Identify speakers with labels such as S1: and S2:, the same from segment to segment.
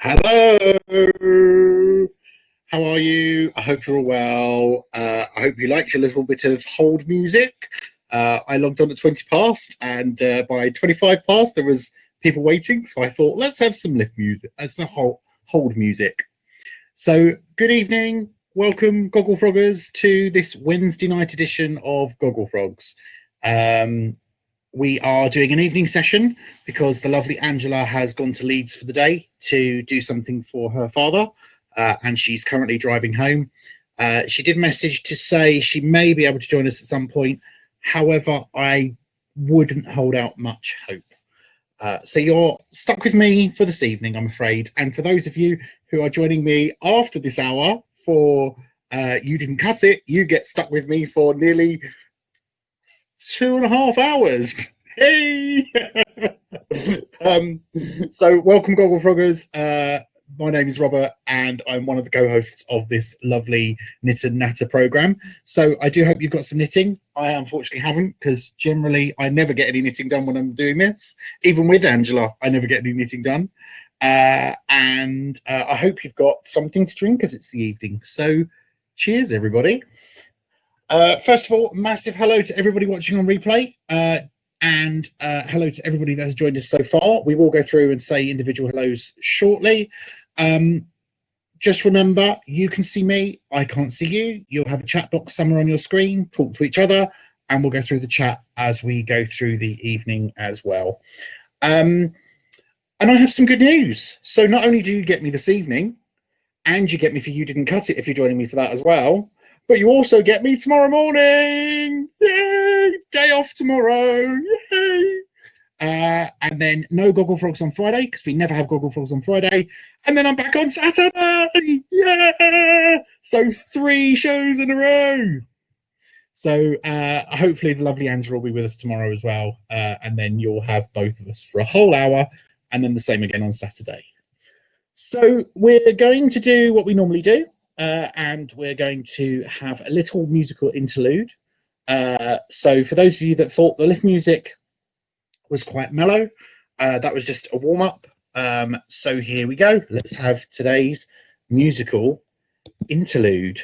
S1: Hello, how are you? I hope you're all well. I hope you liked your little bit of hold music. I logged on at 20 past, and by 25 past, there was people waiting. So I thought, let's have some lift music, some hold music. So good evening, welcome, Gogglefroggers, to this Wednesday night edition of Gogglefrogs. We are doing an evening session because the lovely Angela has gone to Leeds for the day to do something for her father, and she's currently driving home. She did message to say she may be able to join us at some point. However, I wouldn't hold out much hope. So you're stuck with me for this evening, I'm afraid. And for those of you who are joining me after this hour for You Didn't Cut It, you get stuck with me for nearly 2.5 hours. Hey! So welcome, Gogglefroggers. My name is Robert, and I'm one of the co-hosts of this lovely Knit and Natter program. So I do hope you've got some knitting. I unfortunately haven't, because generally I never get any knitting done when I'm doing this. Even with Angela, I never get any knitting done. And I hope you've got something to drink, as it's the evening. So cheers, everybody. First of all, massive hello to everybody watching on replay, and hello to everybody that has joined us so far. We will go through and say individual hellos shortly. Just remember, you can see me, I can't see you. You'll have a chat box somewhere on your screen, talk to each other, and we'll go through the chat as we go through the evening as well. And I have some good news. So not only do you get me this evening, and you get me for You Didn't Cut It if you're joining me for that as well, but you also get me tomorrow morning. Yay! Day off tomorrow. Yay! And then no Gogglefrogs on Friday, because we never have Gogglefrogs on Friday. And then I'm back on Saturday. Yeah! So 3 shows in a row. So hopefully the lovely Angela will be with us tomorrow as well. And then you'll have both of us for a whole hour, and then the same again on Saturday. So we're going to do what we normally do. And we're going to have a little musical interlude. So for those of you that thought the lift music was quite mellow, that was just a warm-up. So here we go. Let's have today's musical interlude.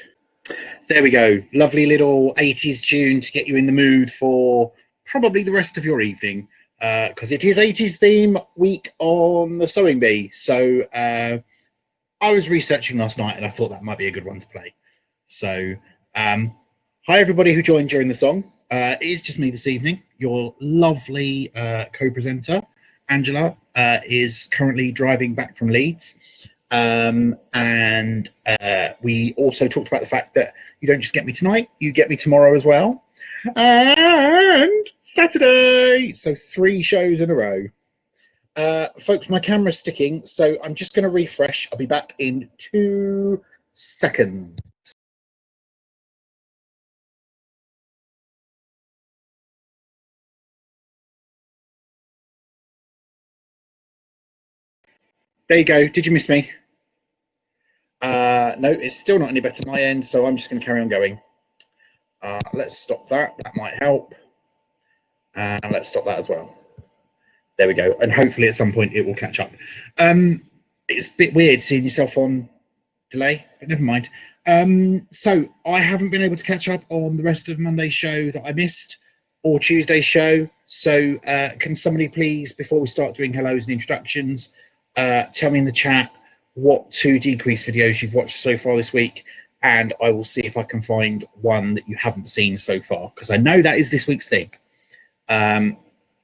S1: There we go. Lovely little 80s tune to get you in the mood for probably the rest of your evening, because it is 80s theme week on the Sewing Bee. So I was researching last night, and I thought that might be a good one to play. So hi everybody who joined during the song. It is just me this evening. Your lovely co-presenter Angela is currently driving back from Leeds, and we also talked about the fact that you don't just get me tonight, you get me tomorrow as well, and Saturday. So 3 shows in a row. Folks, my camera's sticking, so I'm just going to refresh. I'll be back in 2 seconds. There you go. Did you miss me? No, it's still not any better on my end, so I'm just going to carry on going. Let's stop that. That might help. And let's stop that as well. There we go. And hopefully at some point it will catch up. It's a bit weird seeing yourself on delay, but never mind. So I haven't been able to catch up on the rest of Monday's show that I missed, or Tuesday's show. So can somebody please, before we start doing hellos and introductions, tell me in the chat what 2 decrease videos you've watched so far this week, and I will see if I can find one that you haven't seen so far, because I know that is this week's thing.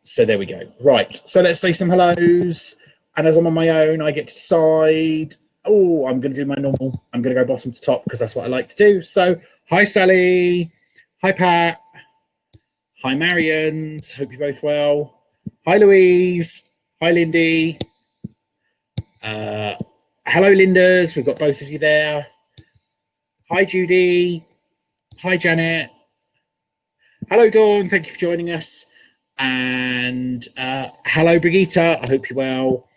S1: So there we go. Right, so let's say some hellos, and as I'm on my own, I get to decide. Oh, I'm going to do my normal. I'm going to go bottom to top, because that's what I like to do. So hi Sally, hi Pat, hi Marion, hope you're both well. Hi Louise, hi Lindy, hello Lindas, we've got both of you there. Hi Judy, hi Janet, hello Dawn, thank you for joining us. And hello Brigitte, I hope you're well.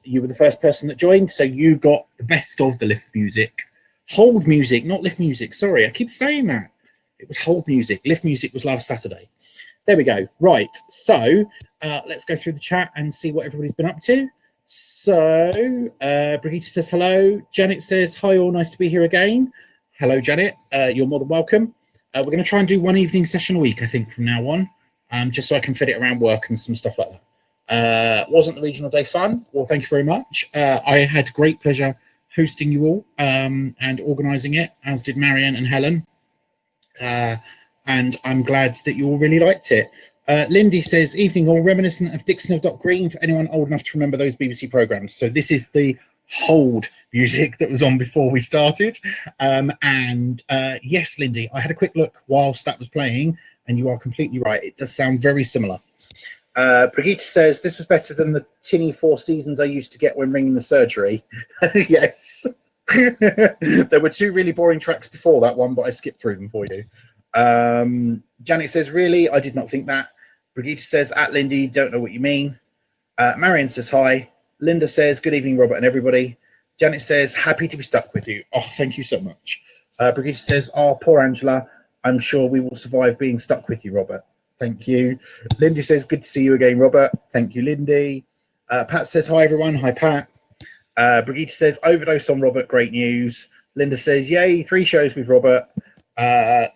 S1: You were the first person that joined, so you got the best of the lift music. Hold music, not lift music, sorry, I keep saying that. It was hold music. Lift music was last Saturday. There we go. Right, so let's go through the chat and see what everybody's been up to. So, Brigitte says hello. Janet says hi, all nice to be here again. Hello, Janet. You're more than welcome. We're going to try and do one evening session a week, I think, from now on, just so I can fit it around work and some stuff like that. Wasn't the regional day fun? Well, thank you very much. I had great pleasure hosting you all and organising it, as did Marianne and Helen. And I'm glad that you all really liked it. Lindy says, evening all, reminiscent of Dixon of Dock Green for anyone old enough to remember those BBC programmes. So this is the hold music that was on before we started. Yes, Lindy, I had a quick look whilst that was playing, and you are completely right. It does sound very similar. Brigitte says, this was better than the tinny 4 seasons I used to get when ringing the surgery. Yes. There were 2 really boring tracks before that one, but I skipped through them for you. Janet says, really? I did not think that. Brigitte says, at Lindy, don't know what you mean. Marion says, hi. Linda says, good evening, Robert and everybody. Janet says, happy to be stuck with you. Oh, thank you so much. Brigitte says, oh, poor Angela. I'm sure we will survive being stuck with you, Robert. Thank you. Lindy says, good to see you again, Robert. Thank you, Lindy. Pat says, hi, everyone. Hi, Pat. Brigitte says, overdose on Robert. Great news. Linda says, yay, 3 shows with Robert.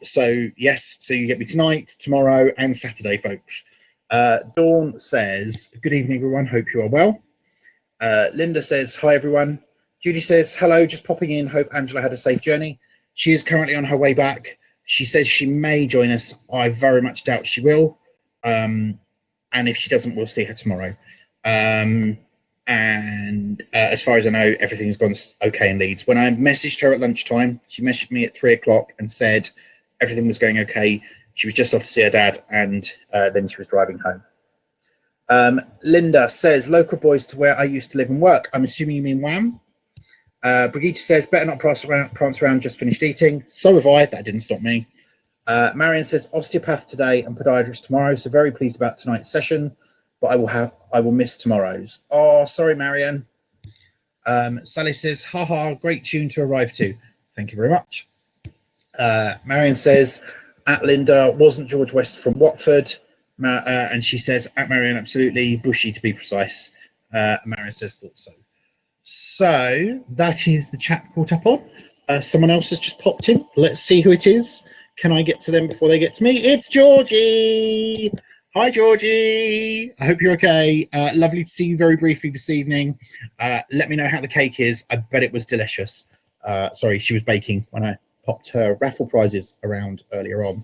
S1: So yes, so you get me tonight, tomorrow, and Saturday, folks. Dawn says, good evening, everyone. Hope you are well. Linda says, hi, everyone. Judy says, hello, just popping in. Hope Angela had a safe journey. She is currently on her way back. She says she may join us. I very much doubt she will. And if she doesn't, we'll see her tomorrow. As far as I know, everything's gone okay in Leeds. When I messaged her at lunchtime, she messaged me at 3 o'clock and said everything was going okay. She was just off to see her dad, and then she was driving home. Linda says, local boys to where I used to live and work. I'm assuming you mean Wham. Brigitte says, better not prance around, just finished eating. So have I. That didn't stop me. Marion says, osteopath today and podiatrist tomorrow, so very pleased about tonight's session, but I will miss tomorrow's. Oh, sorry, Marion. Sally says, haha, great tune to arrive to. Thank you very much. Marion says, at Linda, wasn't George West from Watford? And she says, at Marion, absolutely, bushy to be precise. Marion says, thought so. So that is the chat caught up on. Someone else has just popped in. Let's see who it is. Can I get to them before they get to me? It's Georgie. Hi, Georgie. I hope you're okay. Lovely to see you very briefly this evening. Let me know how the cake is. I bet it was delicious. Sorry, she was baking when I popped her raffle prizes around earlier on.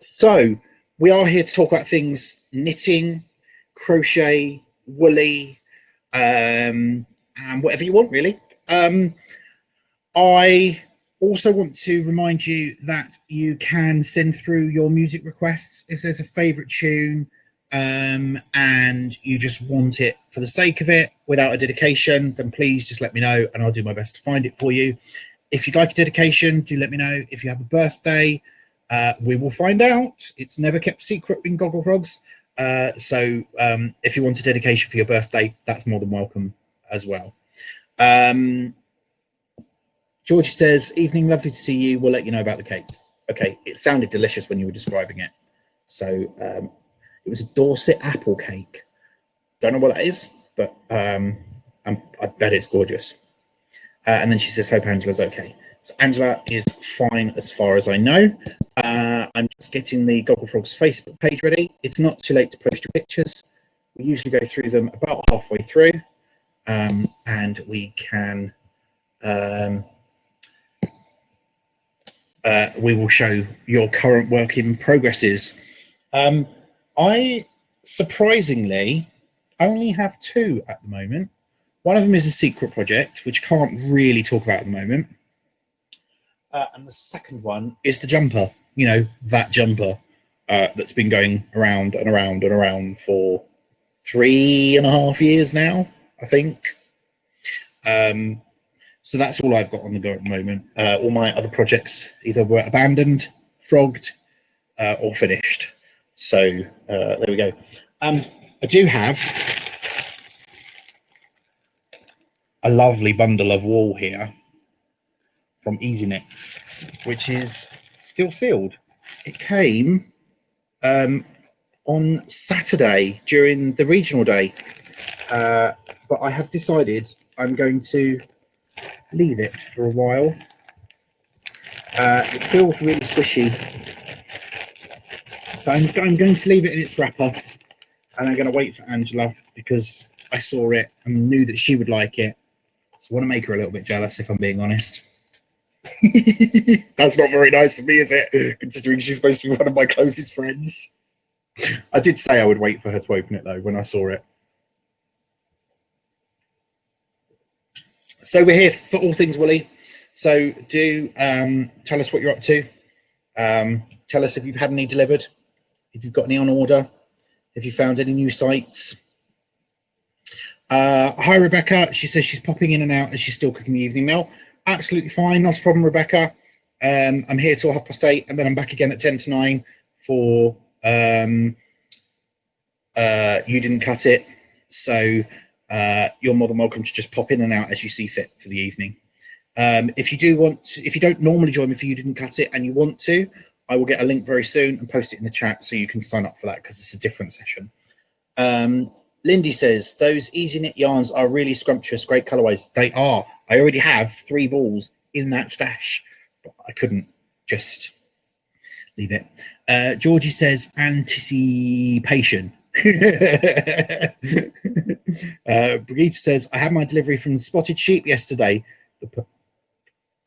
S1: So we are here to talk about things knitting, crochet, woolly, and whatever you want, really. I also want to remind you that you can send through your music requests if there's a favourite tune and you just want it for the sake of it without a dedication, then please just let me know and I'll do my best to find it for you. If you'd like a dedication, do let me know. If you have a birthday, we will find out. It's never kept secret in Gogglefrogs. So if you want a dedication for your birthday, that's more than welcome as well. George says, evening, lovely to see you. We'll let you know about the cake. Okay, it sounded delicious when you were describing it. So it was a Dorset apple cake. Don't know what that is, but I bet it's gorgeous. And then she says, hope Angela's okay. So Angela is fine as far as I know. I'm just getting the Gogglefrogs Facebook page ready. It's not too late to post your pictures. We usually go through them about halfway through, and we can we will show your current work in progresses. I surprisingly only have 2 at the moment. One of them is a secret project, which can't really talk about at the moment. And the second one is the jumper, you know, that jumper that's been going around and around and around for 3.5 years now, I think. So that's all I've got on the go at the moment. All my other projects either were abandoned, frogged, or finished. So there we go. I do have a lovely bundle of wool here from Easy Knits, which is still sealed. It came on Saturday during the regional day. but I have decided I'm going to leave it for a while. It feels really squishy, so I'm going to leave it in its wrapper, and I'm going to wait for Angela because I saw it and knew that she would like it. So I want to make her a little bit jealous, if I'm being honest. That's not very nice of me, is it? Considering she's supposed to be one of my closest friends. I did say I would wait for her to open it, though, when I saw it. So we're here for all things woolly. So do tell us what you're up to. Tell us if you've had any delivered, if you've got any on order, if you found any new sites. Hi, Rebecca. She says she's popping in and out as she's still cooking the evening meal. Absolutely fine, not a problem, Rebecca. I'm here till 8:30, and then I'm back again at 10 to 9 for You Didn't Cut It. So you're more than welcome to just pop in and out as you see fit for the evening. If you don't normally join me for You Didn't Cut It and you want to, I will get a link very soon and post it in the chat so you can sign up for that because it's a different session. Lindy says those easy knit yarns are really scrumptious, great colorways. They are. I already have 3 balls in that stash, but I couldn't just leave it. Georgie says anticipation. Brigitte says I had my delivery from the Spotted Sheep yesterday. The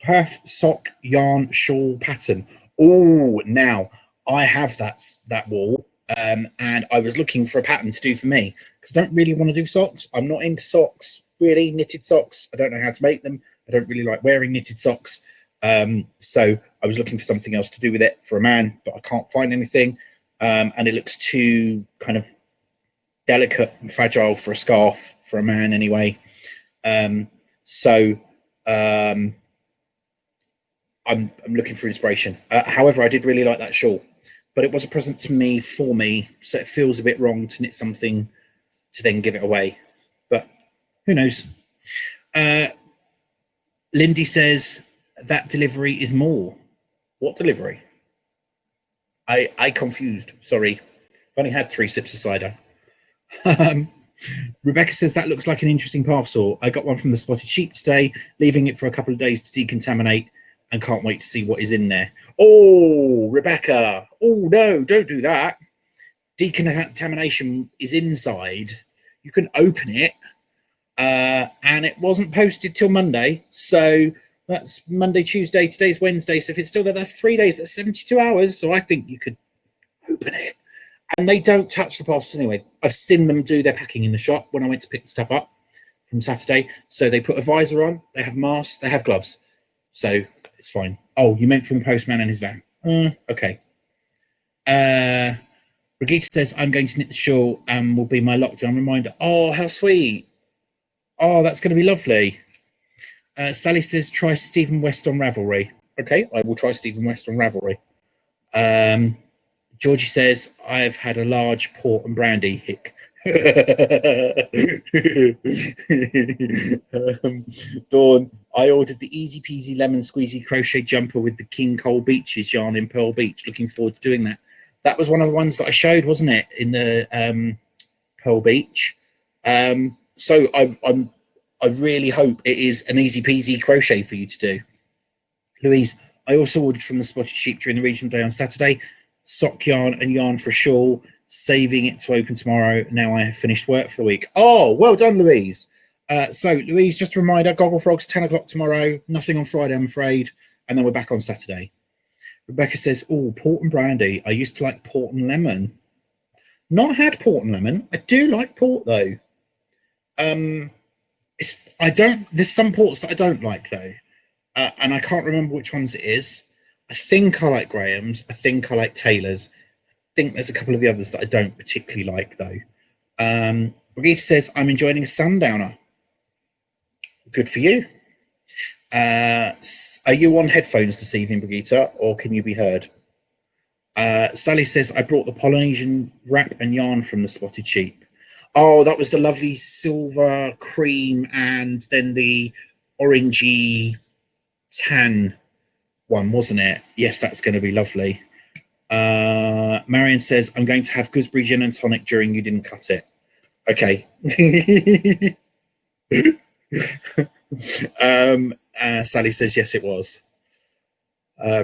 S1: Perth sock yarn shawl pattern. Oh, now I have that wool, and I was looking for a pattern to do for me because I don't really want to do socks. I'm not into socks, really, knitted socks. I don't know how to make them. I don't really like wearing knitted socks. So I was looking for something else to do with it for a man, but I can't find anything. And it looks too kind of delicate and fragile for a scarf for a man anyway. So I'm looking for inspiration. However, I did really like that shawl, but it was a present to me for me, so it feels a bit wrong to knit something to then give it away. But who knows? Lindy says that delivery is more. What delivery? I confused. Sorry, I've only had 3 sips of cider. Rebecca says that looks like an interesting parcel. I got one from the Spotted Sheep today, leaving it for a couple of days to decontaminate, and can't wait to see what is in there. Oh, Rebecca. Oh no, don't do that. Decontamination is inside. You can open it, and it wasn't posted till Monday, so that's Monday, Tuesday, today's Wednesday, so if it's still there, that's 3 days, that's 72 hours, so I think you could open it. And they don't touch the parcels anyway. I've seen them do their packing in the shop when I went to pick the stuff up from Saturday. So they put a visor on, they have masks, they have gloves, so it's fine. Oh, you meant from the postman and his van. Okay. Brigitte says I'm going to knit the shawl and will be my lockdown reminder. Oh, how sweet. Oh, that's going to be lovely. Sally says try Stephen West on Ravelry. Okay, I will try Stephen West on Ravelry. Georgie says I've had a large port and brandy hick. Dawn, I ordered the easy peasy lemon squeezy crochet jumper with the King Cole Beaches yarn in Pearl Beach. Looking forward to doing that. That was one of the ones that I showed, wasn't it, in the Pearl Beach? So I really hope it is an easy peasy crochet for you to do. Louise, I also ordered from the Spotted Sheep during the regional day on Saturday. Sock yarn and yarn for a shawl, saving it to open tomorrow. Now I have finished work for the week. Oh, well done, Louise. So Louise, just a reminder, Gogglefrogs 10 o'clock tomorrow, nothing on Friday, I'm afraid, and then we're back on Saturday. Rebecca says, oh, port and brandy. I used to like port and lemon. Not had port and lemon. I do like port though. There's some ports that I don't like though, and I can't remember which ones it is. I think I like Graham's. I think I like Taylor's. I think there's a couple of the others that I don't particularly like though. Brigitte says I'm enjoying a sundowner. Good for you. Are you on headphones this evening, Brigitte, or can you be heard? Sally says I brought the Polynesian wrap and yarn from the Spotted Sheep. Oh, that was the lovely silver cream and then the orangey tan one, wasn't it? Yes, that's going to be lovely. Marion says I'm going to have gooseberry gin and tonic during You Didn't Cut It. Okay. Sally says yes, it was.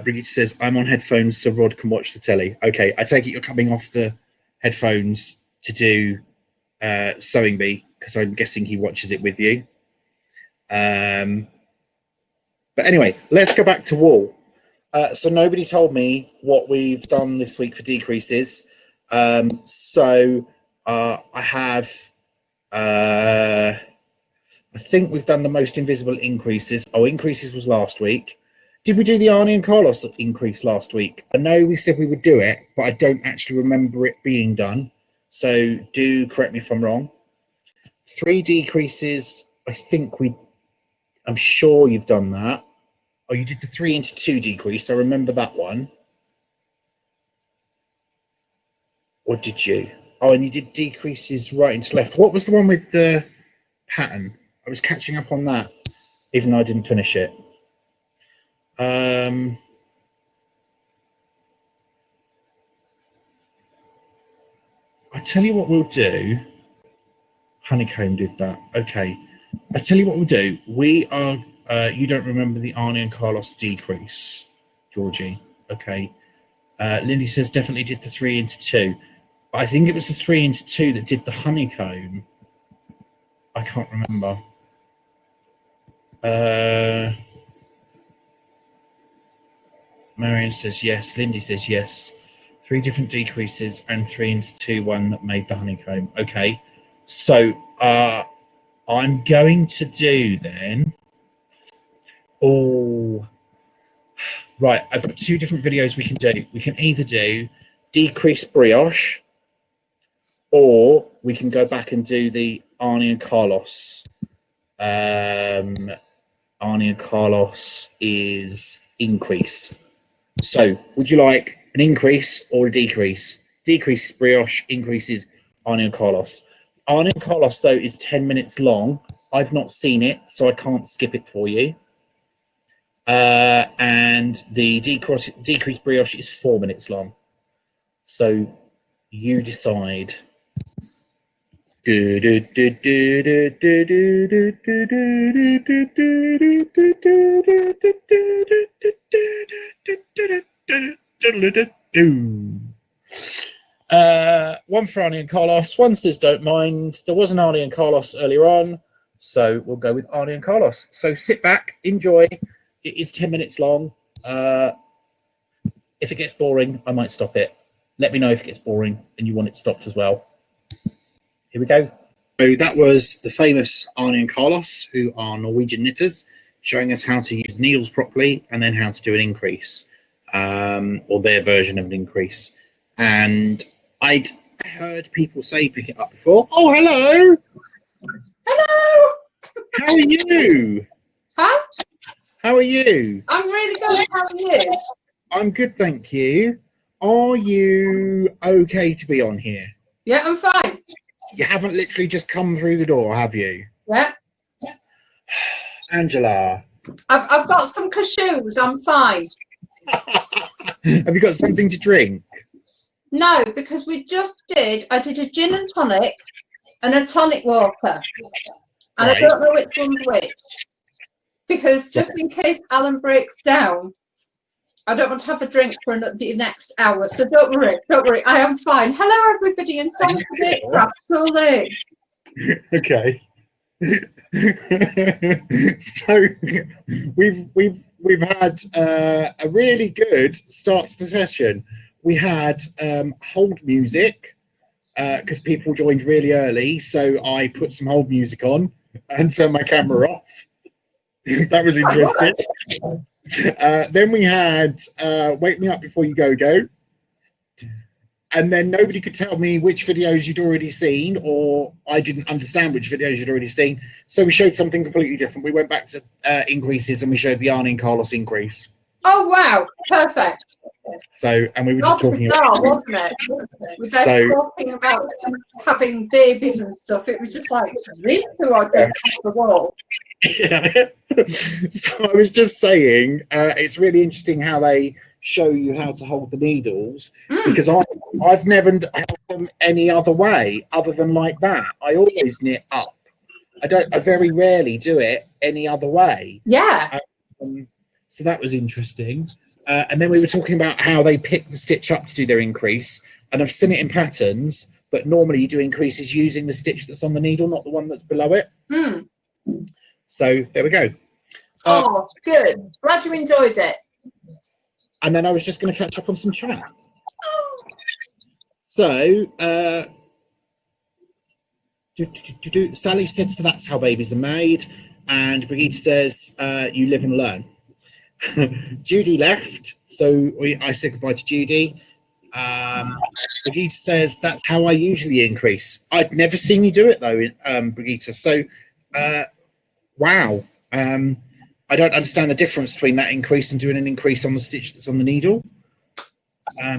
S1: Brigitte says I'm on headphones so Rod can watch the telly. Okay, I take it you're coming off the headphones to do Sewing Bee, because I'm guessing he watches it with you. But anyway, let's go back to wool. So nobody told me what we've done this week for decreases. So I have, I think we've done the most invisible increases. Oh, increases was last week. Did we do the Arnie and Carlos increase last week? I know we said we would do it, but I don't actually remember it being done. So do correct me if I'm wrong. 3 decreases, I think I'm sure you've done that. Oh, you did the 3 into 2 decrease. I remember that one. Or did you? Oh, and you did decreases right into left. What was the one with the pattern? I was catching up on that, even though I didn't finish it. I tell you what we'll do. Honeycomb did that. Okay. I tell you what we'll do. We are. You don't remember the Arnie and Carlos decrease, Georgie? Okay. Lindy says definitely did the 3 into 2. But I think it was the 3 into 2 that did the honeycomb. I can't remember. Marion says yes. Lindy says yes. 3 different decreases and 3 into 2, one that made the honeycomb. Okay. So I'm going to do then. Oh, right. I've got 2 different videos we can do. We can either do decrease brioche, or we can go back and do the Arnie and Carlos. Arnie and Carlos is increase. So, would you like an increase or a decrease? Decrease is brioche, increases Arnie and Carlos. Arnie and Carlos, though, is 10 minutes long. I've not seen it, so I can't skip it for you. And the decrease brioche is 4 minutes long. So, you decide. One for Arnie and Carlos. One says don't mind. There was an Arnie and Carlos earlier on, so we'll go with Arnie and Carlos. So sit back, enjoy. It is 10 minutes long. If it gets boring, I might stop it. Let me know if it gets boring and you want it stopped as well. Here we go. So that was the famous Arnie and Carlos, who are Norwegian knitters, showing us how to use needles properly and then how to do an increase, or their version of an increase. And I'd heard people say pick it up before. Oh, hello.
S2: Hello.
S1: How are you?
S2: Huh?
S1: How are you?
S2: I'm really good. How are you?
S1: I'm good, thank you. Are you okay to be on here?
S2: Yeah, I'm fine.
S1: You haven't literally just come through the door, have you?
S2: Yeah.
S1: Angela.
S2: I've got some cashews. I'm fine.
S1: Have you got something to drink?
S2: No, because I did a gin and tonic and a tonic water. And right. I don't know which one's which. Because just in case Alan breaks down, I don't want to have a drink for the next hour. So don't worry. I am fine. Hello, everybody, and sorry for being so late.
S1: Okay. So we've had a really good start to the session. We had hold music because people joined really early, so I put some hold music on and turned my camera off. That was interesting. Then we had Wake Me Up Before You Go. And then nobody could tell me which videos you'd already seen, or I didn't understand which videos you'd already seen. So we showed something completely different. We went back to increases and we showed the Arnie and Carlos increase.
S2: Oh, wow. Perfect.
S1: So, and we were just talking
S2: about, wasn't it? We were talking about having babies and stuff. It was just like, these two are just off the wall.
S1: Yeah. So I was just saying, it's really interesting how they show you how to hold the needles, because I've never held them any other way other than like that. I always knit up. I very rarely do it any other way.
S2: Yeah.
S1: So that was interesting. And then we were talking about how they pick the stitch up to do their increase, and I've seen it in patterns, but normally you do increases using the stitch that's on the needle, not the one that's below it. So there we go.
S2: Oh, good. Glad you enjoyed it.
S1: And then I was just going to catch up on some chat. So Sally said, so that's how babies are made. And Brigitte says, you live and learn. Judy left, so I said goodbye to Judy. Brigitte says, that's how I usually increase. I'd never seen you do it though, Brigitte. So wow. I don't understand the difference between that increase and doing an increase on the stitch that's on the needle.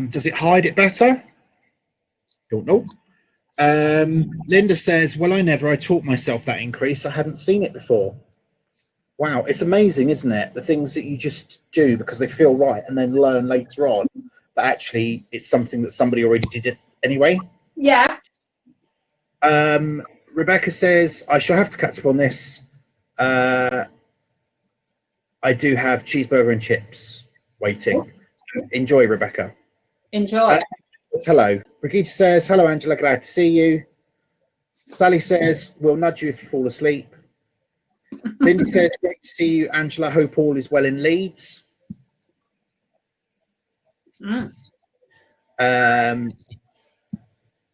S1: Does it hide it better? Don't know. Linda says, well, I taught myself that increase. I hadn't seen it before. Wow, it's amazing, isn't it? The things that you just do because they feel right and then learn later on that actually it's something that somebody already did it anyway.
S2: Yeah.
S1: Rebecca says, I shall have to catch up on this. I do have cheeseburger and chips waiting. Enjoy, Rebecca.
S2: Enjoy.
S1: Hello. Brigitte says, hello, Angela, glad to see you. Sally says, we'll nudge you if you fall asleep. Linda says, great to see you, Angela. Hope all is well in Leeds.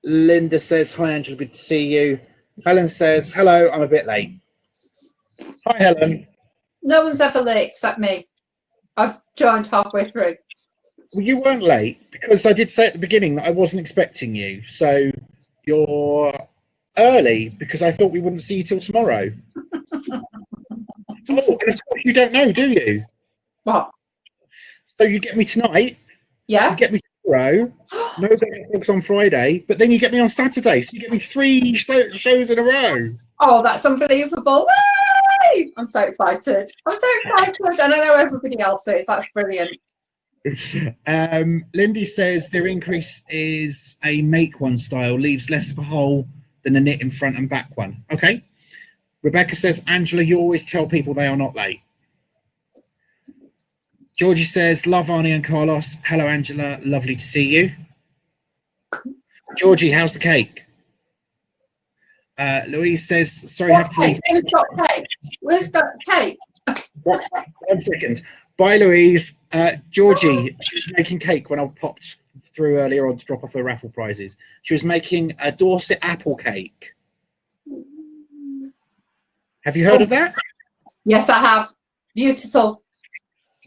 S1: Linda says, hi, Angela, good to see you. Helen says, hello, I'm a bit late. Hi, Helen.
S2: No one's ever late except me. I've joined halfway through.
S1: Well, you weren't late because I did say at the beginning that I wasn't expecting you. So you're early because I thought we wouldn't see you till tomorrow. Oh, and of course you don't know, do you?
S2: What?
S1: So you get me tonight.
S2: Yeah.
S1: You get me tomorrow. No Gogglefrogs on Friday, but then you get me on Saturday. So you get me 3 shows in a row.
S2: Oh, that's unbelievable. Whee! I'm so excited. I'm so excited. And I know everybody else is. That's brilliant.
S1: Lindy says their increase is a make one style, leaves less of a hole than a knit in front and back one. Okay. Rebecca says, Angela, you always tell people they are not late. Georgie says, love Arnie and Carlos. Hello, Angela. Lovely to see you. Georgie, how's the cake? Louise says, sorry, I have to leave.
S2: Who's got cake? Who's got cake?
S1: 1 second. Bye, Louise. Georgie, she was making cake when I popped through earlier on to drop off her raffle prizes. She was making a Dorset apple cake. Have you heard of that?
S2: Yes, I have. Beautiful.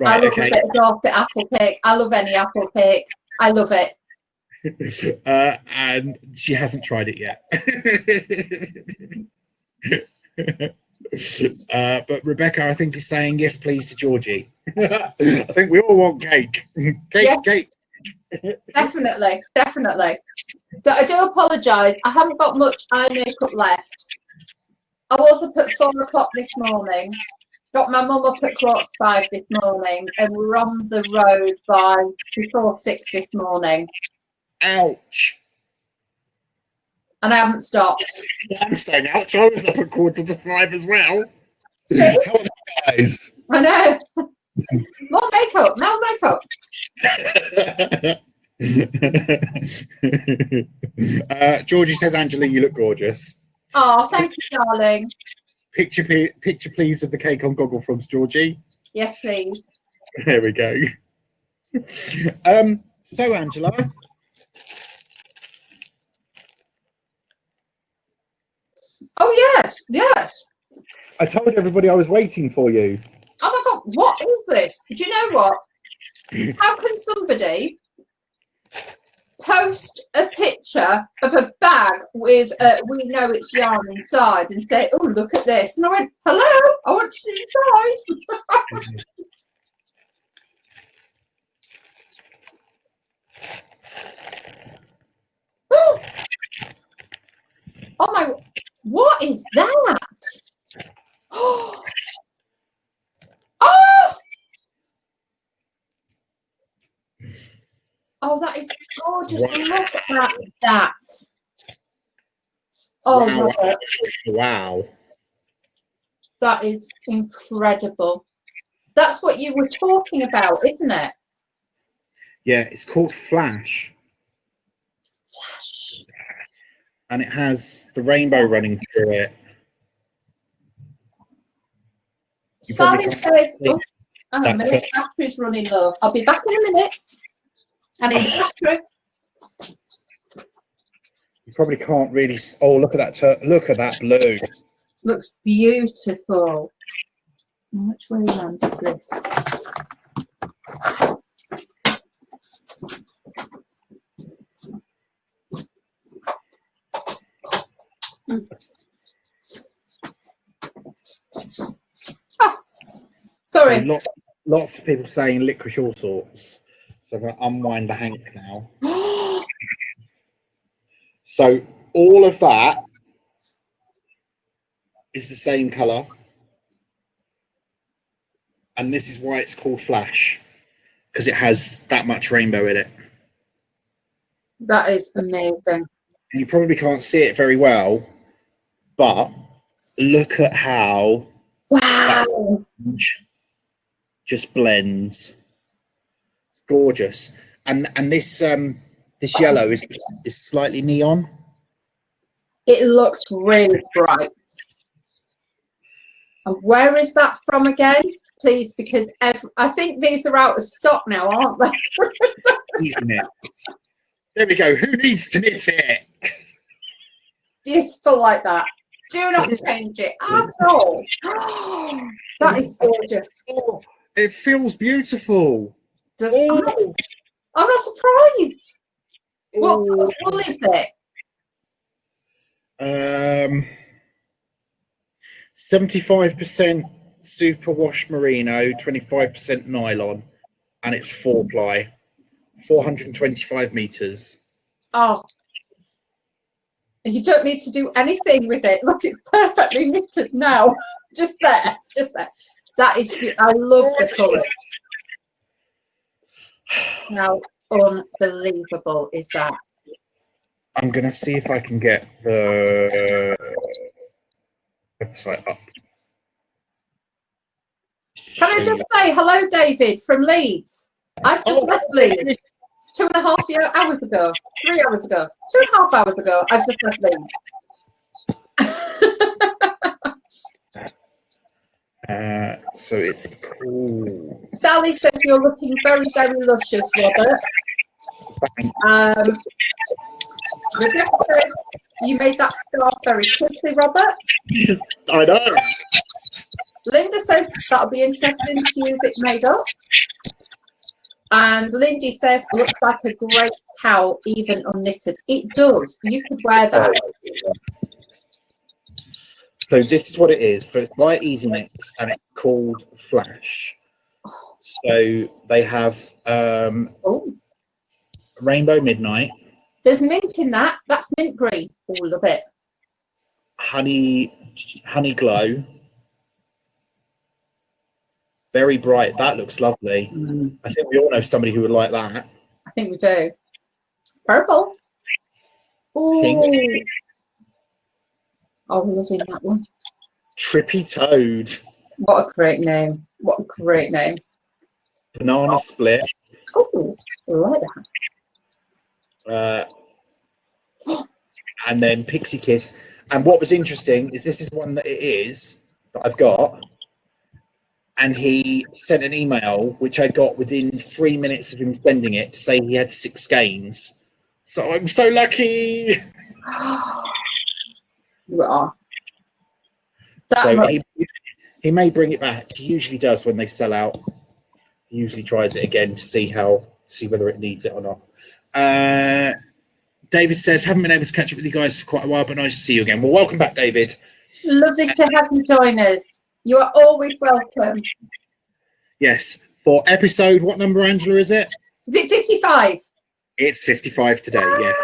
S1: Right,
S2: I love
S1: okay.
S2: a bit of Dorset apple cake. I love any apple cake. I love it.
S1: And she hasn't tried it yet. But Rebecca, I think, is saying yes, please, to Georgie. I think we all want cake. Cake.
S2: Definitely. So I do apologise. I haven't got much eye makeup left. I was up at 4 o'clock this morning. Got my mum up at 4:45 this morning, and we're on the road by before 6 this morning.
S1: Ouch.
S2: And I haven't stopped.
S1: I'm saying ouch. I was up at 4:45 as well.
S2: See?
S1: Guys.
S2: I know. More makeup.
S1: Georgie says, Angela, you look gorgeous.
S2: Oh, thank you, darling.
S1: Picture please of the cake on Gogglefrogs, Georgie.
S2: Yes, please.
S1: There we go. So Angela.
S2: Oh yes.
S1: I told everybody I was waiting for you.
S2: Oh my God, what is this? Do you know what? How can somebody post a picture of a bag with we know it's yarn inside and say, oh, look at this? And I went, hello, I want to see inside. Oh my, what is that? Oh, Oh, that is gorgeous.
S1: Wow.
S2: Look at that. Oh,
S1: Wow.
S2: Robert,
S1: Wow.
S2: that is incredible. That's what you were talking about, isn't it?
S1: Yeah, it's called Flash.
S2: Flash.
S1: And it has the rainbow running through it. You
S2: Sally
S1: probably can't
S2: says,
S1: see
S2: oh, hang on a minute, battery's running low. I'll be back in a minute. I need a battery.
S1: You probably can't really. Oh, look at that! Look at that blue.
S2: Looks beautiful. Which way around is this? Oh, sorry.
S1: So lots of people saying licorice all sorts. So I'm going to unwind the hank now. So all of that is the same colour. And this is why it's called Flash. Because it has that much rainbow in it.
S2: That is amazing.
S1: And you probably can't see it very well. But look at how
S2: Wow.
S1: just blends. It's gorgeous. And this this yellow is slightly neon.
S2: It looks really bright. And where is that from again? Please, because I think these are out of stock now, aren't they?
S1: Easy knits. There we go. Who needs to knit it?
S2: It's beautiful like that. Do not change it at all. That is gorgeous.
S1: Oh, it feels beautiful.
S2: I'm not surprised. What sort of wool is it?
S1: 75% superwash merino, 25% nylon, and it's 4-ply, 425 meters.
S2: Oh, you don't need to do anything with it. Look, it's perfectly knitted now. Just there. That is beautiful. I love the colour. How unbelievable is that?
S1: I'm gonna see if I can get the website up.
S2: Can I just say hello, David from Leeds? I've just left Leeds 2.5 hours ago, 3 hours ago, 2.5 hours ago. I've just left Leeds.
S1: So it's cool.
S2: Sally says you're looking very, very luscious, Robert. Rebecca says you made that scarf very quickly, Robert.
S1: I know.
S2: Linda says that'll be interesting to use it made up. And Lindy says looks like a great cowl, even unknitted. It does. You could wear that.
S1: So this is what it is. So it's by Easy Knits and it's called Flash. So they have Rainbow Midnight.
S2: There's mint in that. That's mint green. All of it.
S1: Honey Glow. Very bright. That looks lovely. I think we all know somebody who would like that.
S2: I think we do. Purple. Ooh.
S1: Pink.
S2: Oh, I'm loving that one.
S1: Trippy Toad.
S2: What a great name. What a great name.
S1: Banana Split.
S2: Oh, I like
S1: that. And then Pixie Kiss. And what was interesting is this is one that I've got. And he sent an email, which I got within 3 minutes of him sending it, to say he had 6 skeins. So I'm so lucky.
S2: You are.
S1: So he may bring it back. He usually does when they sell out. He usually tries it again to see whether it needs it or not. David says, haven't been able to catch up with you guys for quite a while, but nice to see you again. Well, welcome back, David.
S2: Lovely to have you join us. You are always welcome.
S1: Yes. For episode, what number, Angela, is it?
S2: Is it 55?
S1: It's 55 today, yes.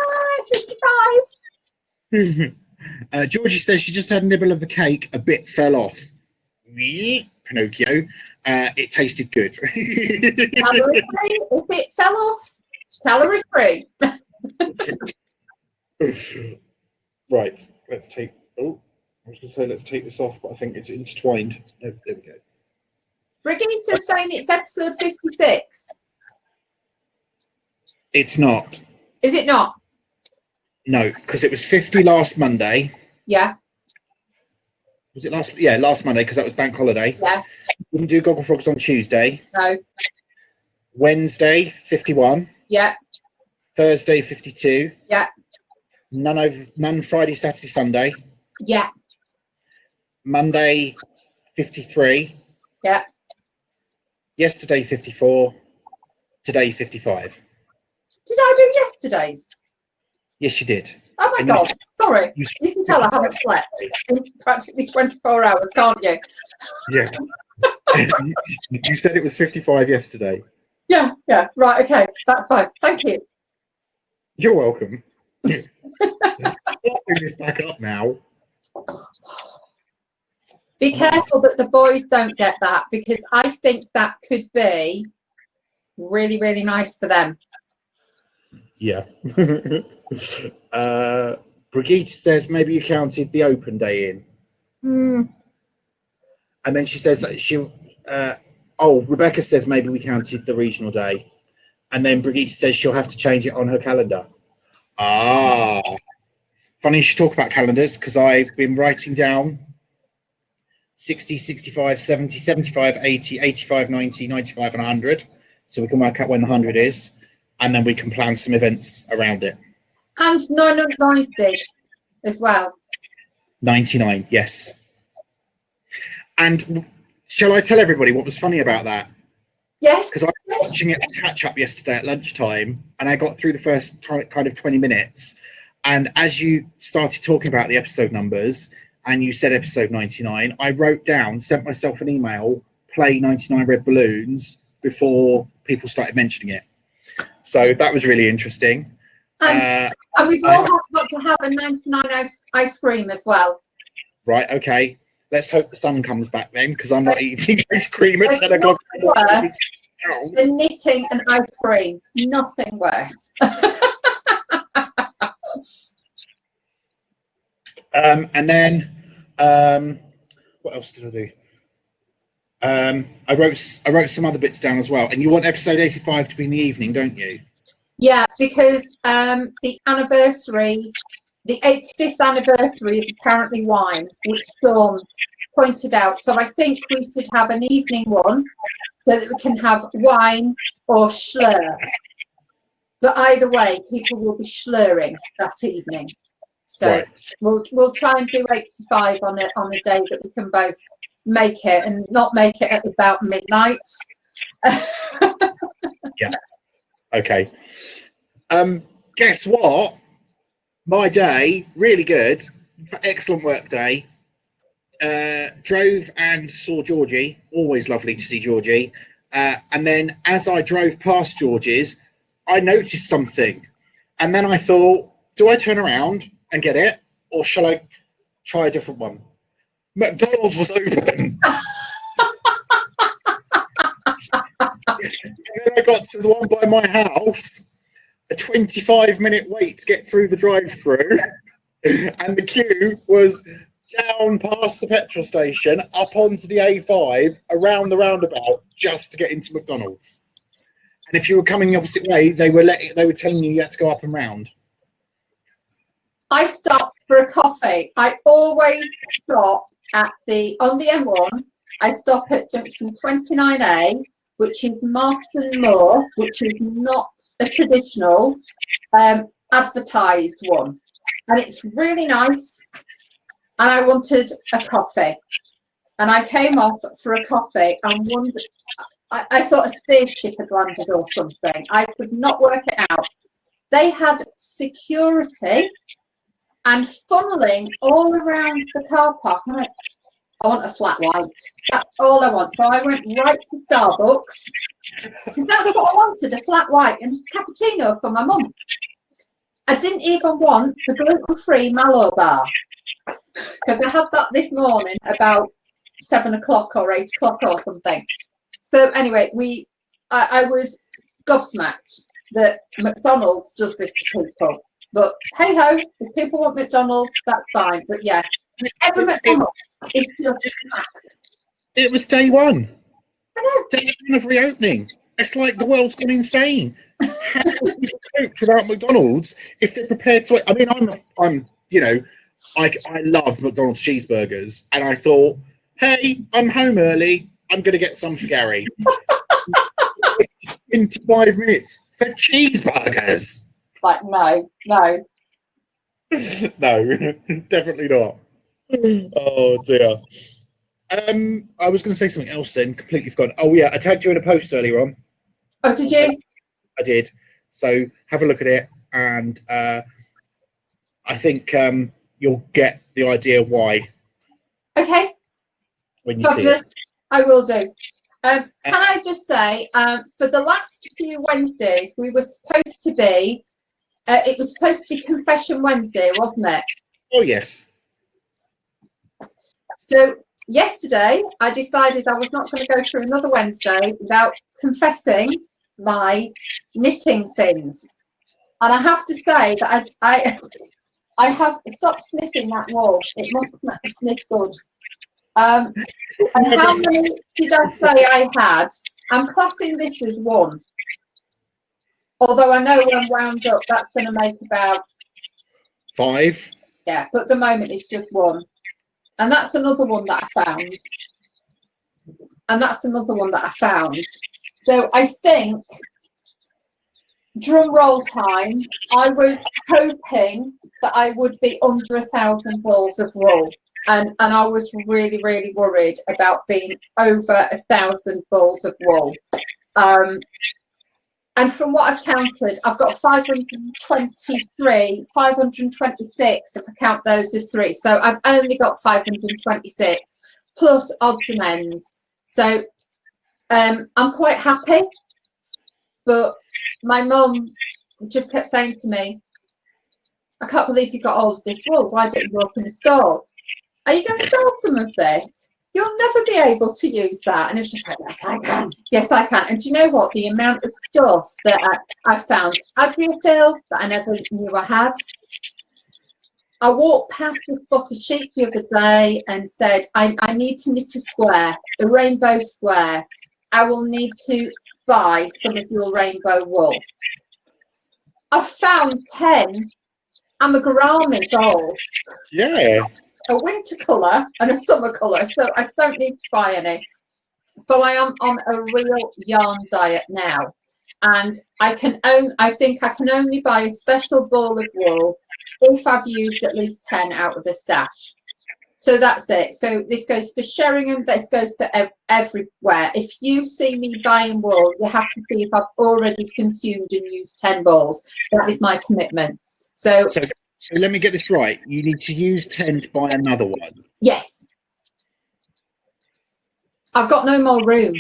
S2: 55.
S1: Georgie says she just had a nibble of the cake. A bit fell off. Pinocchio. It tasted good.
S2: Calorie free. If it fell off, calorie free.
S1: Right, let's take. Oh, I was going to say let's take this off, but I think it's intertwined. Oh, there we go.
S2: Brigitte's saying it's episode 56.
S1: It's not.
S2: Is it not?
S1: No, because it was 50 last Monday.
S2: Yeah.
S1: Was it last? Yeah, last Monday, because that was bank holiday.
S2: Yeah.
S1: We didn't do Gogglefrogs on Tuesday.
S2: No.
S1: Wednesday, 51.
S2: Yeah.
S1: Thursday, 52.
S2: Yeah.
S1: None Friday, Saturday, Sunday.
S2: Yeah.
S1: Monday, 53.
S2: Yeah.
S1: Yesterday, 54. Today, 55.
S2: Did I do yesterday's?
S1: Yes, you did.
S2: Oh my
S1: And
S2: God. Sorry.
S1: you-
S2: You can tell I haven't slept in practically 24 hours, can't you?
S1: Yeah. You said it was 55 yesterday.
S2: Yeah. Yeah. Right. Okay. That's fine. Thank you.
S1: You're welcome. I'll bring this back up now.
S2: Be careful that the boys don't get that, because I think that could be really, really nice for them.
S1: Yeah. Brigitte says maybe you counted the open day in. And then she says that Rebecca says maybe we counted the regional day. And then Brigitte says she'll have to change it on her calendar. Ah. Funny you should talk about calendars, because I've been writing down 60, 65, 70, 75, 80, 85, 90, 95 and 100. So we can work out when the 100 is. And then we can plan some events around it.
S2: And 990 as well.
S1: 99, yes. And shall I tell everybody what was funny about that?
S2: Yes.
S1: Because I was watching it catch up yesterday at lunchtime, and I got through the first kind of 20 minutes. And as you started talking about the episode numbers, and you said episode 99, I wrote down, sent myself an email, play 99 Red Balloons before people started mentioning it. So that was really interesting.
S2: And we've all got to have a 99 ice cream as well.
S1: Right, okay. Let's hope the sun comes back then, because I'm not eating ice cream at 10 o'clock.
S2: The knitting and ice cream, nothing worse.
S1: And then, what else did I do? I wrote some other bits down as well. And you want episode 85 to be in the evening, don't you?
S2: Yeah, because the anniversary, the 85th anniversary is apparently wine, which Dawn pointed out. So I think we should have an evening one so that we can have wine or schlur. But either way, people will be schlurring that evening. So
S1: Right.
S2: we'll try and do 85 on a day that we can both make it, and not make it at about midnight.
S1: Yeah. Okay. Guess what? My day, really good. Excellent work day. Drove and saw Georgie. Always lovely to see Georgie. And then as I drove past George's, I noticed something. And then I thought, do I turn around and get it? Or shall I try a different one? McDonald's was open. And then I got to the one by my house, a 25-minute wait to get through the drive-through, and the queue was down past the petrol station, up onto the A5, around the roundabout, just to get into McDonald's. And if you were coming the opposite way, they were telling you had to go up and round.
S2: I stopped for a coffee. I always stop on the M1. I stop at junction 29A, which is Marston Moor, which is not a traditional advertised one. And it's really nice. And I wanted a coffee. And I came off for a coffee and wondered, I thought a spaceship had landed or something. I could not work it out. They had security and funneling all around the car park. I'm like, I want a flat white. That's all I want. So I went right to Starbucks, because that's what I wanted, a flat white and a cappuccino for my mum. I didn't even want the gluten-free mallow bar, because I had that this morning about 7 o'clock or 8 o'clock or something. So anyway, I was gobsmacked that McDonald's does this to people. But hey ho, if people want McDonald's, that's fine. But yeah, every McDonald's is just packed.
S1: It was day one.
S2: I know.
S1: Day one of reopening. It's like the world's gone insane. How can people cope without McDonald's if they're prepared to? I mean, I'm you know, I love McDonald's cheeseburgers, and I thought, hey, I'm home early. I'm going to get some for Gary. 25 minutes for cheeseburgers.
S2: Like, no.
S1: No, definitely not. Oh dear. I was going to say something else then, completely forgotten. Oh yeah, I tagged you in a post earlier on.
S2: Oh, did you?
S1: I did. So have a look at it, and I think you'll get the idea why.
S2: Okay.
S1: When you see it.
S2: I will do. Can I just say, for the last few Wednesdays, we were supposed to be, it was supposed to be Confession Wednesday, wasn't it?
S1: Oh, yes.
S2: So yesterday, I decided I was not going to go through another Wednesday without confessing my knitting sins. And I have to say that I have stopped sniffing that wool. It must sniff good. And how many did I say I had? I'm classing this as one. Although I know when wound up, that's going to make about
S1: 5.
S2: Yeah, but at the moment it's just one. And that's another one that I found. And that's another one that I found. So I think, drum roll time, I was hoping that I would be under 1,000 balls of wool. And I was really, really worried about being over 1,000 balls of wool. And from what I've counted, I've got 526 if I count those as 3. So I've only got 526 plus odds and ends. So I'm quite happy. But my mum just kept saying to me, I can't believe you got all of this wool. Why don't you open a store? Are you going to sell some of this? You'll never be able to use that. And it was just like, yes, I can. Yes, I can. And do you know what? The amount of stuff that I found Adriafil that I never knew I had. I walked past the spotted sheep the other day and said, I need to knit a square, a rainbow square. I will need to buy some of your rainbow wool. I found 10 amigurumi dolls.
S1: Yeah.
S2: A winter colour and a summer colour, so I don't need to buy any. So I am on a real yarn diet now, and I think I can only buy a special ball of wool if I've used at least 10 out of the stash. So that's it. So this goes for Sheringham, this goes for everywhere. If you see me buying wool, you have to see if I've already consumed and used 10 balls. That is my commitment. So
S1: let me get this right. You need to use 10 to buy another one.
S2: Yes. I've got no more room.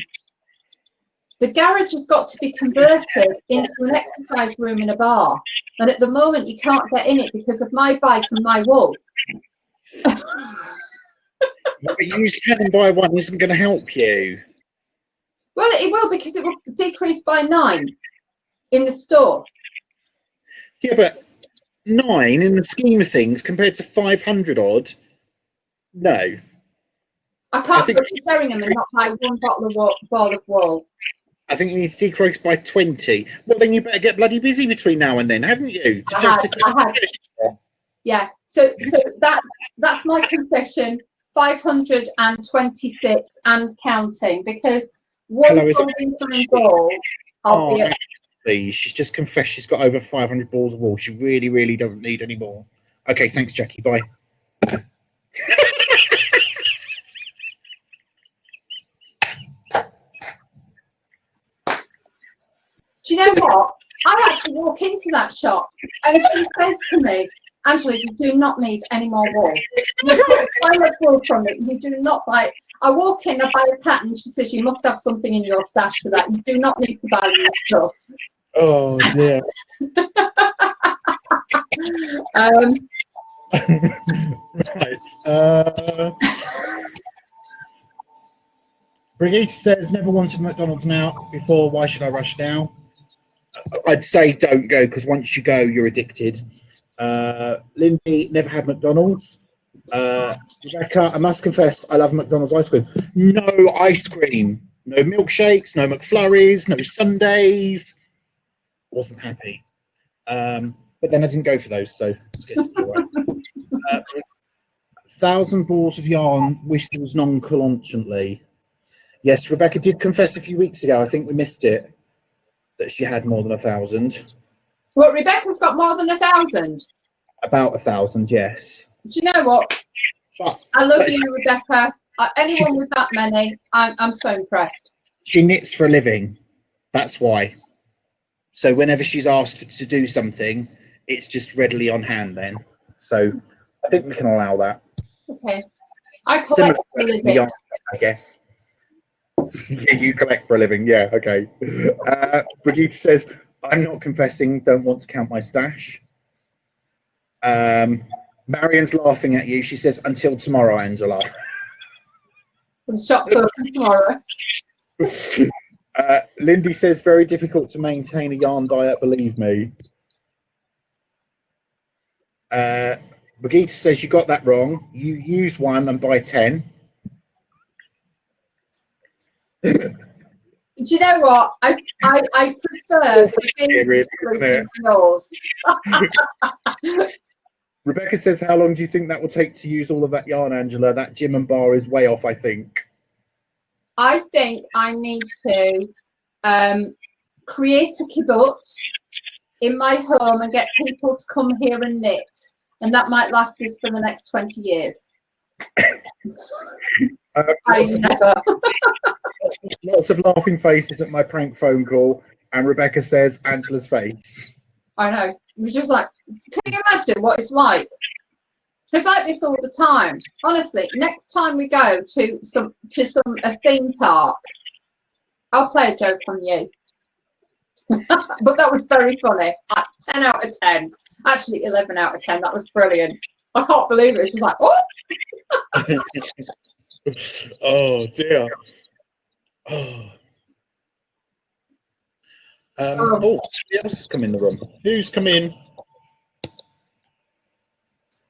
S2: The garage has got to be converted into an exercise room and a bar. And at the moment, you can't get in it because of my bike and my wool.
S1: But use 10 and buy one isn't going to help you.
S2: Well, it will, because it will decrease by 9 in the store.
S1: Yeah, but 9 in the scheme of things compared to 500 odd. No.
S2: I can't go to Sheringham and not buy one ball of wool.
S1: I think you need to decrease by 20. Well, then you better get bloody busy between now and then, haven't you?
S2: I had. Yeah. So that's my confession. 526 and counting, because one golden sign balls.
S1: Please, she's just confessed she's got over 500 balls of wool. She really, really doesn't need any more. Okay, thanks, Jackie. Bye.
S2: Do you know what? I actually walk into that shop and she says to me, Angela, you do not need any more wool. You've got so much wool from it. You do not buy. I walk in, I buy a pattern. She says, you must have something in your stash for that. You do not need to buy new stuff.
S1: Oh, dear.
S2: Right.
S1: Brigitte says, never wanted McDonald's now before. Why should I rush now? I'd say don't go, because once you go, you're addicted. Lindy, never had McDonald's. Rebecca, I must confess, I love McDonald's ice cream. No ice cream. No milkshakes, no McFlurries, no sundaes. Wasn't happy. But then I didn't go for those, so it's good. All right. 1,000 balls of yarn, wish there was nonchalantly. Yes, Rebecca did confess a few weeks ago, I think we missed it, that she had more than 1,000.
S2: What, Rebecca's got more than 1,000?
S1: About 1,000, yes.
S2: Do you know what?
S1: But
S2: I love you, Rebecca. Anyone with that many, I'm so impressed.
S1: She knits for a living. That's why. So whenever she's asked to do something, it's just readily on hand then. So I think we can allow that.
S2: Okay. I collect for a living.
S1: Yarn, I guess. Yeah, you collect for a living. Yeah, okay. Brigitte says, I'm not confessing, don't want to count my stash. Marion's laughing at you. She says, until tomorrow, Angela.
S2: The shop's open tomorrow.
S1: Lindy says, very difficult to maintain a yarn diet, believe me. Brigitte says, you got that wrong. You use one and buy 10.
S2: Do you know what? I prefer yours.
S1: Rebecca says, how long do you think that will take to use all of that yarn, Angela? That Jim and bar is way off, I think.
S2: I think I need to create a kibbutz in my home and get people to come here and knit. And that might last us for the next 20 years.
S1: Lots of laughing faces at my prank phone call. And Rebecca says, Angela's face.
S2: I know. It was just like, can you imagine what it's like? It's like this all the time. Honestly, next time we go to a theme park, I'll play a joke on you. But that was very funny. 10 out of 10. Actually, 11 out of 10. That was brilliant. I can't believe it. She was like, what?
S1: Oh, dear. Somebody else has come in the room. Who's come in?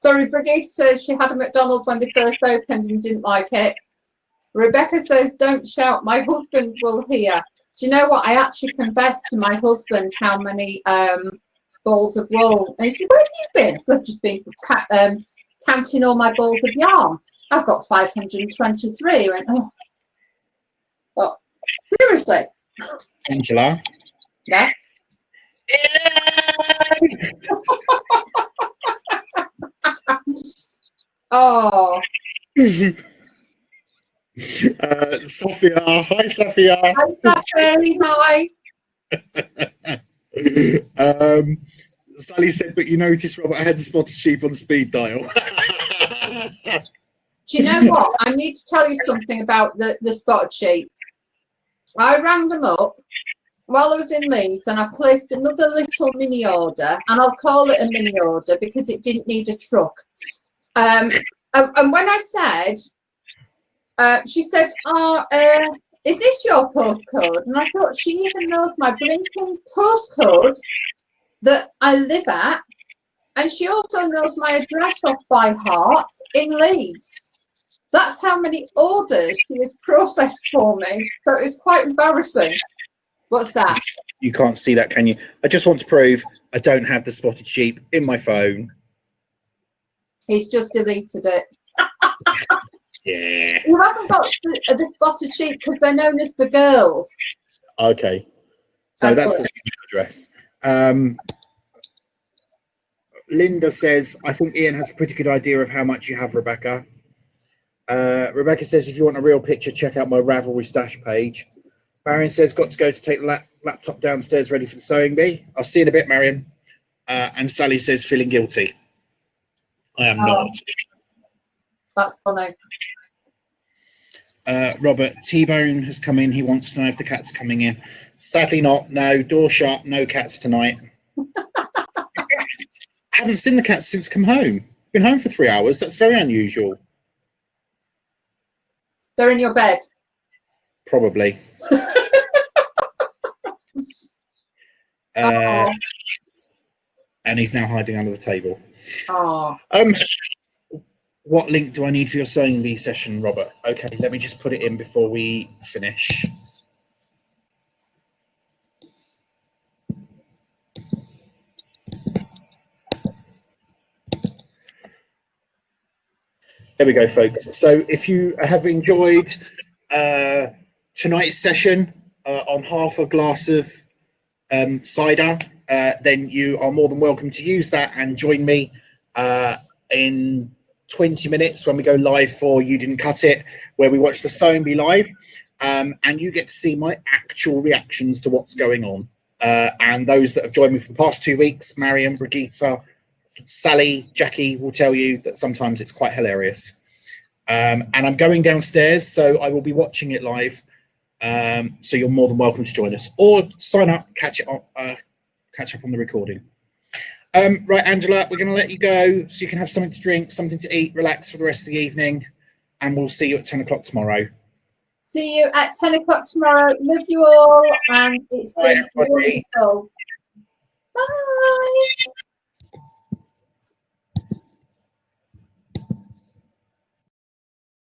S2: Sorry, Brigitte says she had a McDonald's when they first opened and didn't like it. Rebecca says, don't shout, my husband will hear. Do you know what? I actually confessed to my husband how many balls of wool. And he said, where have you been? So I've just been counting all my balls of yarn. I've got 523. He went, oh. Well, seriously?
S1: Angela?
S2: Yeah? Oh.
S1: Sophia. Hi, Sophia.
S2: Hi, Sophie. Hi.
S1: Sally said, but you noticed, Robert, I had to spot a sheep on speed dial.
S2: Do you know what? I need to tell you something about the spotted sheep. I rang them up while I was in Leeds and I placed another little mini order, and I'll call it a mini order because it didn't need a truck. And when I said, she said, is this your postcode? And I thought, she even knows my blinking postcode that I live at. And she also knows my address off by heart in Leeds. That's how many orders she has processed for me. So it's quite embarrassing. What's that?
S1: You can't see that, can you? I just want to prove I don't have the spotted sheep in my phone.
S2: He's just deleted it.
S1: Yeah.
S2: You haven't got the spotted sheep because they're known as the girls.
S1: Okay. So that's the address. Linda says, I think Ian has a pretty good idea of how much you have, Rebecca. Rebecca says, if you want a real picture, check out my Ravelry stash page. Marion says, got to go to take the laptop downstairs ready for the sewing bee. I'll see you in a bit, Marion. And Sally says, feeling guilty. I am not.
S2: That's funny.
S1: Robert, T-Bone has come in. He wants to know if the cat's coming in. Sadly not. No, door shut. No cats tonight. I haven't seen the cats since come home. Been home for 3 hours. That's very unusual.
S2: They're in your bed.
S1: Probably.
S2: Oh.
S1: And he's now hiding under the table.
S2: Oh.
S1: What link do I need for your sewing bee session, Robert? Okay, let me just put it in before we finish. There we go, folks. So if you have enjoyed tonight's session on half a glass of cider, then you are more than welcome to use that and join me in 20 minutes when we go live for You Didn't Cut It, where we watch the sewing bee live, and you get to see my actual reactions to what's going on. And those that have joined me for the past 2 weeks, Mariam, Brigitte, Sally, Jackie, will tell you that sometimes it's quite hilarious. And I'm going downstairs, so I will be watching it live. So you're more than welcome to join us, or sign up, catch up on the recording. Right, Angela, we're going to let you go so you can have something to drink, something to eat, relax for the rest of the evening, and we'll see you at 10 o'clock tomorrow.
S2: See you at 10 o'clock tomorrow. Love you all, and it's been wonderful. Bye.